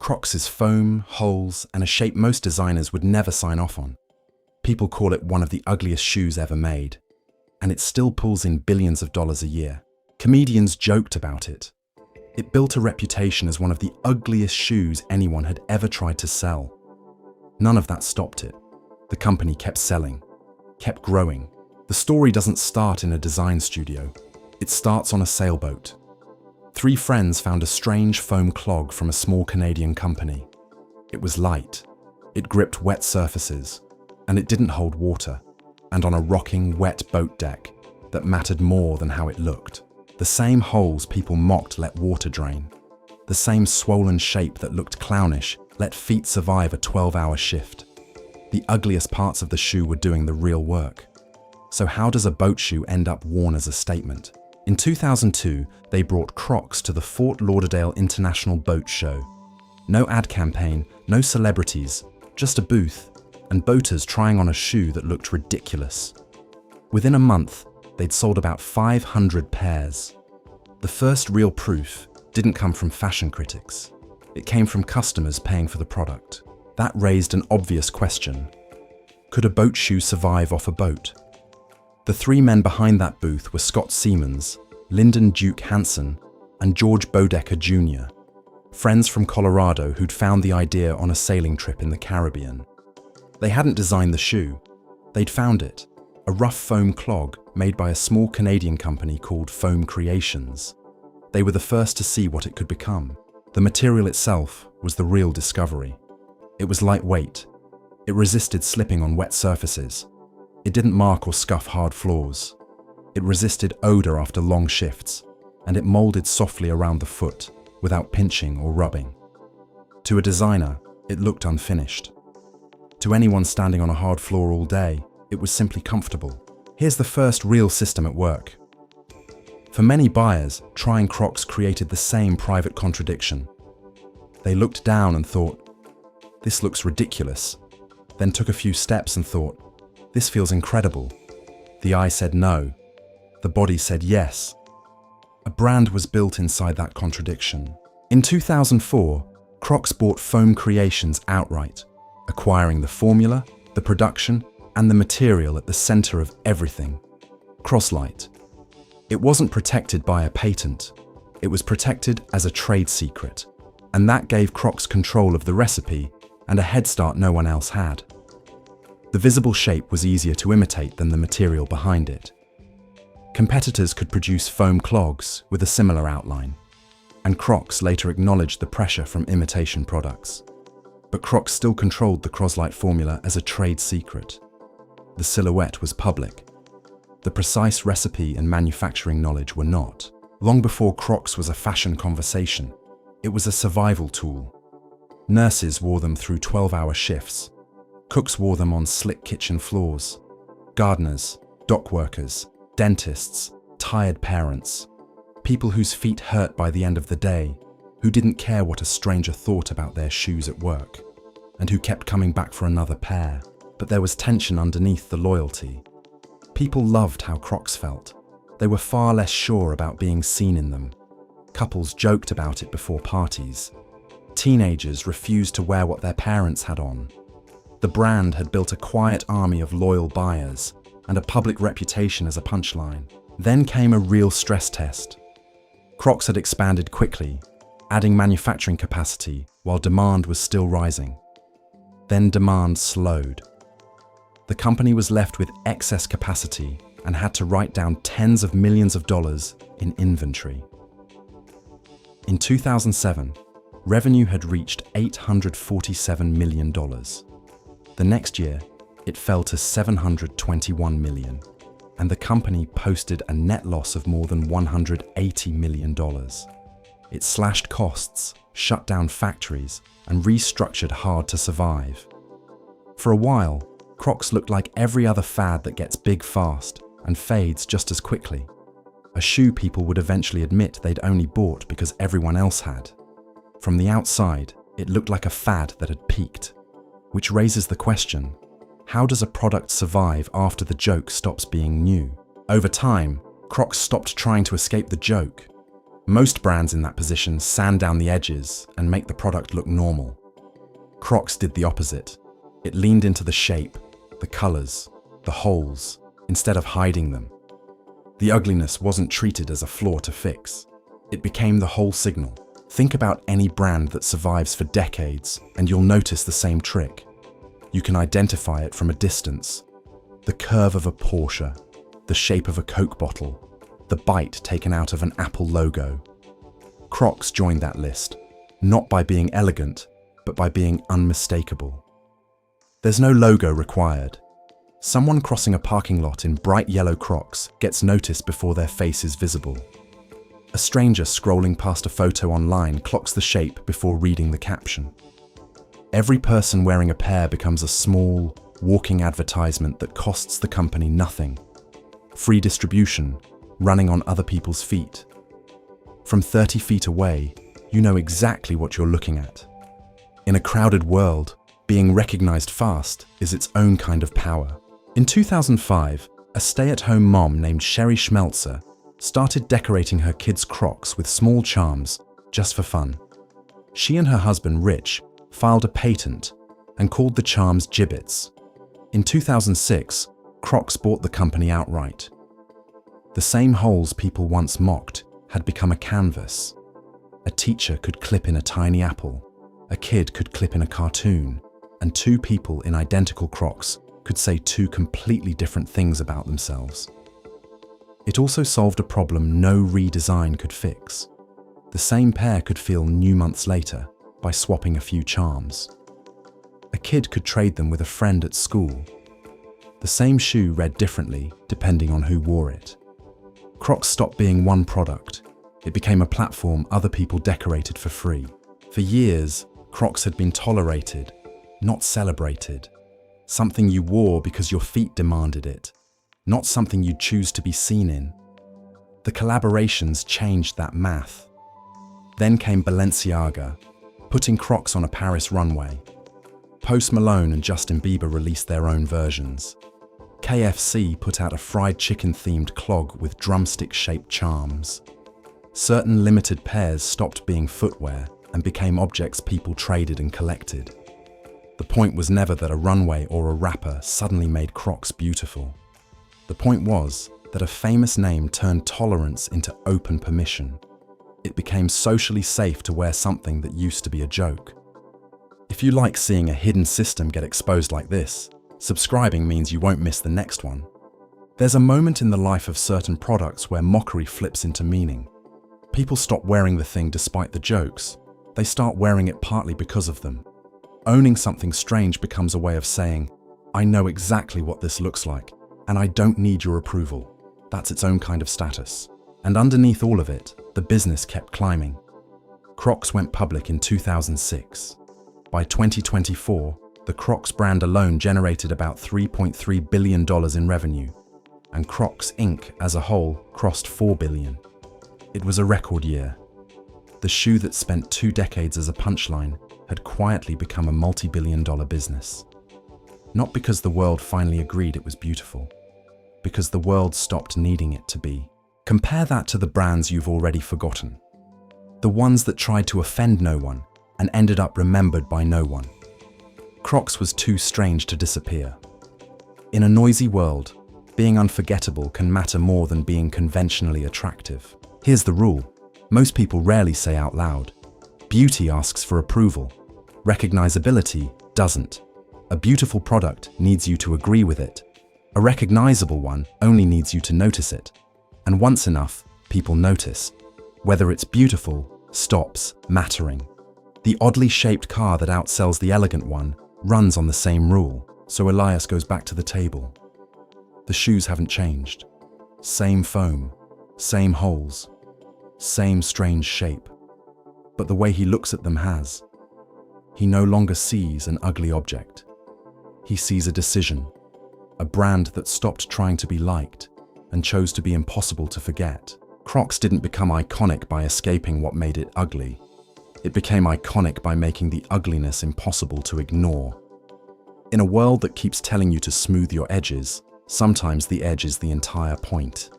Crocs is foam, holes, and a shape most designers would never sign off on. People call it one of the ugliest shoes ever made, and it still pulls in billions of dollars a year. Comedians joked about it. It built a reputation as one of the ugliest shoes anyone had ever tried to sell. None of that stopped it. The company kept selling, kept growing. The story doesn't start in a design studio. It starts on a sailboat. 3 friends found a strange foam clog from a small Canadian company. It was light, it gripped wet surfaces, and it didn't hold water. And on a rocking, wet boat deck that mattered more than how it looked. The same holes people mocked let water drain. The same swollen shape that looked clownish let feet survive a 12-hour shift. The ugliest parts of the shoe were doing the real work. So how does a boat shoe end up worn as a statement? In 2002, they brought Crocs to the Fort Lauderdale International Boat Show. No ad campaign, no celebrities, just a booth, and boaters trying on a shoe that looked ridiculous. Within a month, they'd sold about 500 pairs. The first real proof didn't come from fashion critics. It came from customers paying for the product. That raised an obvious question. Could a boat shoe survive off a boat? The 3 men behind that booth were Seamans, Lyndon Hanson, and George Boedecker Jr., friends from Colorado who'd found the idea on a sailing trip in the Caribbean. They hadn't designed the shoe. They'd found it, a rough foam clog made by a small Canadian company called Foam Creations. They were the first to see what it could become. The material itself was the real discovery. It was lightweight. It resisted slipping on wet surfaces. It didn't mark or scuff hard floors. It resisted odor after long shifts, and it molded softly around the foot without pinching or rubbing. To a designer, it looked unfinished. To anyone standing on a hard floor all day, it was simply comfortable. Here's the first real system at work. For many buyers, trying Crocs created the same private contradiction. They looked down and thought, "This looks ridiculous," then took a few steps and thought, "This feels incredible." The eye said no. The body said yes. A brand was built inside that contradiction. In 2004, Crocs bought Foam Creations outright, acquiring the formula, the production, and the material at the center of everything. Croslite. It wasn't protected by a patent. It was protected as a trade secret, and that gave Crocs control of the recipe and a head start no one else had. The visible shape was easier to imitate than the material behind it. Competitors could produce foam clogs with a similar outline, and Crocs later acknowledged the pressure from imitation products. But Crocs still controlled the Croslite formula as a trade secret. The silhouette was public. The precise recipe and manufacturing knowledge were not. Long before Crocs was a fashion conversation, it was a survival tool. Nurses wore them through 12-hour shifts. Cooks wore them on slick kitchen floors. Gardeners, dock workers, dentists, tired parents, people whose feet hurt by the end of the day, who didn't care what a stranger thought about their shoes at work, and who kept coming back for another pair. But there was tension underneath the loyalty. People loved how Crocs felt. They were far less sure about being seen in them. Couples joked about it before parties. Teenagers refused to wear what their parents had on. The brand had built a quiet army of loyal buyers and a public reputation as a punchline. Then came a real stress test. Crocs had expanded quickly, adding manufacturing capacity while demand was still rising. Then demand slowed. The company was left with excess capacity and had to write down tens of millions of dollars in inventory. In 2007, revenue had reached $847 million. The next year, it fell to $721 million, and the company posted a net loss of more than $180 million. It slashed costs, shut down factories, and restructured hard to survive. For a while, Crocs looked like every other fad that gets big fast and fades just as quickly. A shoe people would eventually admit they'd only bought because everyone else had. From the outside, it looked like a fad that had peaked. Which raises the question, how does a product survive after the joke stops being new? Over time, Crocs stopped trying to escape the joke. Most brands in that position sand down the edges and make the product look normal. Crocs did the opposite. It leaned into the shape, the colors, the holes, instead of hiding them. The ugliness wasn't treated as a flaw to fix. It became the whole signal. Think about any brand that survives for decades and you'll notice the same trick. You can identify it from a distance. The curve of a Porsche, the shape of a Coke bottle, the bite taken out of an Apple logo. Crocs joined that list, not by being elegant, but by being unmistakable. There's no logo required. Someone crossing a parking lot in bright yellow Crocs gets noticed before their face is visible. A stranger scrolling past a photo online clocks the shape before reading the caption. Every person wearing a pair becomes a small, walking advertisement that costs the company nothing. Free distribution, running on other people's feet. From 30 feet away, you know exactly what you're looking at. In a crowded world, being recognized fast is its own kind of power. In 2005, a stay-at-home mom named Sherry Schmelzer started decorating her kids' Crocs with small charms just for fun. She and her husband, Rich, filed a patent and called the charms gibbets. In 2006, Crocs bought the company outright. The same holes people once mocked had become a canvas. A teacher could clip in a tiny apple, a kid could clip in a cartoon, and two people in identical Crocs could say two completely different things about themselves. It also solved a problem no redesign could fix. The same pair could feel new months later by swapping a few charms. A kid could trade them with a friend at school. The same shoe read differently depending on who wore it. Crocs stopped being one product. It became a platform other people decorated for free. For years, Crocs had been tolerated, not celebrated. Something you wore because your feet demanded it, not something you'd choose to be seen in. The collaborations changed that math. Then came Balenciaga, putting Crocs on a Paris runway. Post Malone and Justin Bieber released their own versions. KFC put out a fried chicken-themed clog with drumstick-shaped charms. Certain limited pairs stopped being footwear and became objects people traded and collected. The point was never that a runway or a rapper suddenly made Crocs beautiful. The point was that a famous name turned tolerance into open permission. It became socially safe to wear something that used to be a joke. If you like seeing a hidden system get exposed like this, subscribing means you won't miss the next one. There's a moment in the life of certain products where mockery flips into meaning. People stop wearing the thing despite the jokes. They start wearing it partly because of them. Owning something strange becomes a way of saying, I know exactly what this looks like, and I don't need your approval. That's its own kind of status. And underneath all of it, the business kept climbing. Crocs went public in 2006. By 2024, the Crocs brand alone generated about $3.3 billion in revenue, and Crocs Inc. as a whole crossed $4 billion. It was a record year. The shoe that spent 2 decades as a punchline had quietly become a multi-billion-dollar business. Not because the world finally agreed it was beautiful, because the world stopped needing it to be. Compare that to the brands you've already forgotten. The ones that tried to offend no one and ended up remembered by no one. Crocs was too strange to disappear. In a noisy world, being unforgettable can matter more than being conventionally attractive. Here's the rule. Most people rarely say out loud. Beauty asks for approval. Recognizability doesn't. A beautiful product needs you to agree with it. A recognizable one only needs you to notice it. And once enough, people notice. Whether it's beautiful stops mattering. The oddly shaped car that outsells the elegant one runs on the same rule, so Elias goes back to the table. The shoes haven't changed. Same foam, same holes, same strange shape. But the way he looks at them has. He no longer sees an ugly object. He sees a decision, a brand that stopped trying to be liked and chose to be impossible to forget. Crocs didn't become iconic by escaping what made it ugly. It became iconic by making the ugliness impossible to ignore. In a world that keeps telling you to smooth your edges, sometimes the edge is the entire point.